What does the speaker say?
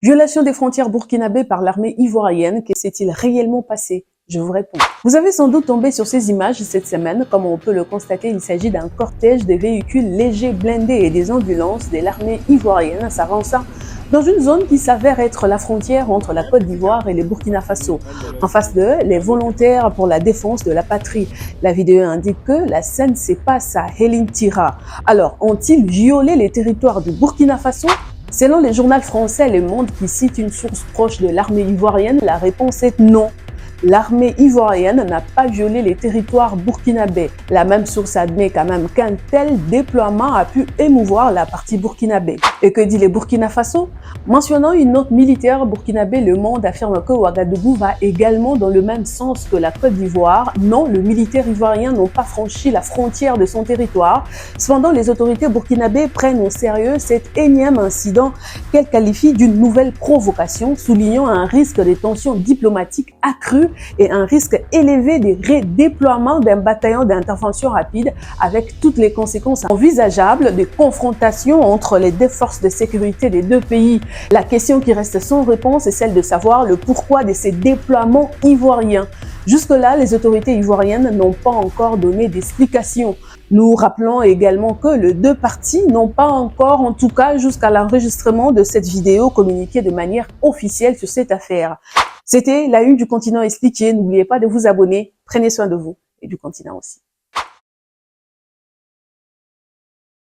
Violation des frontières burkinabées par l'armée ivoirienne, que s'est-il réellement passé? Je vous réponds. Vous avez sans doute tombé sur ces images cette semaine. Comme on peut le constater, il s'agit d'un cortège de véhicules légers blindés et des ambulances de l'armée ivoirienne s'avançant dans une zone qui s'avère être la frontière entre la Côte d'Ivoire et le Burkina Faso. En face d'eux, les volontaires pour la défense de la patrie. La vidéo indique que la scène se passe à Helintira. Alors, ont-ils violé les territoires du Burkina Faso? Selon le journal français Le Monde qui cite une source proche de l'armée ivoirienne, la réponse est non. L'armée ivoirienne n'a pas violé les territoires burkinabés. La même source admet quand même qu'un tel déploiement a pu émouvoir la partie burkinabé. Et que dit le Burkina Faso? Mentionnant une note militaire burkinabé, Le Monde affirme que Ouagadougou va également dans le même sens que la Côte d'Ivoire. Non, le militaire ivoirien n'a pas franchi la frontière de son territoire. Cependant, les autorités burkinabées prennent au sérieux cet énième incident qu'elles qualifient d'une nouvelle provocation, soulignant un risque de tensions diplomatiques accrues et un risque élevé de redéploiement d'un bataillon d'intervention rapide avec toutes les conséquences envisageables de confrontation entre les deux forces de sécurité des deux pays. La question qui reste sans réponse est celle de savoir le pourquoi de ces déploiements ivoiriens. Jusque-là, les autorités ivoiriennes n'ont pas encore donné d'explication. Nous rappelons également que les deux parties n'ont pas encore, en tout cas jusqu'à l'enregistrement de cette vidéo, communiqué de manière officielle sur cette affaire. C'était la une du continent expliqué. N'oubliez pas de vous abonner. Prenez soin de vous et du continent aussi.